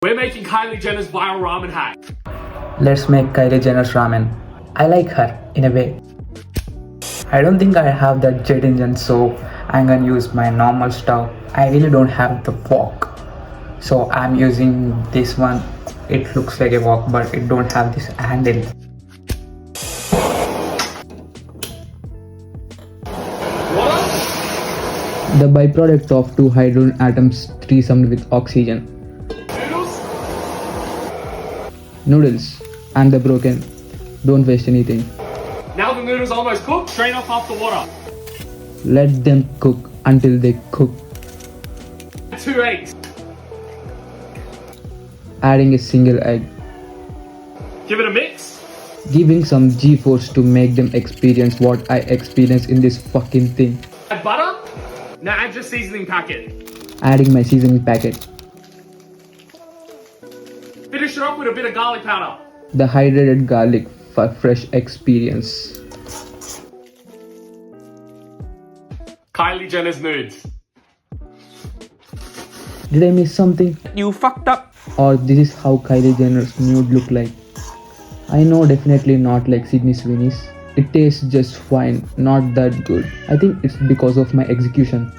We're making Kylie Jenner's viral ramen hack. Let's make Kylie Jenner's ramen. I like her in a way. I don't think I have that jet engine, so I'm gonna use my normal stove. I really don't have the wok, so I'm using this one. It looks like a wok, but it don't have this handle. The byproduct of two hydrogen atoms threesomed with oxygen. Noodles and the broken. Don't waste anything. Now the noodles are almost cooked, strain off half the water. Let them cook until they cook. 2 eggs. Adding a single egg. Give it a mix. Giving some G-force to make them experience what I experience in this fucking thing. Add butter. Now add your seasoning packet. Adding my seasoning packet. Finish it off with a bit of garlic powder. The hydrated garlic for fresh experience. Kylie Jenner's nudes. Did I miss something? You fucked up. Or this is how Kylie Jenner's nude look like? I know, definitely not like Sydney Sweeney's. It tastes just fine, not that good. I think it's because of my execution.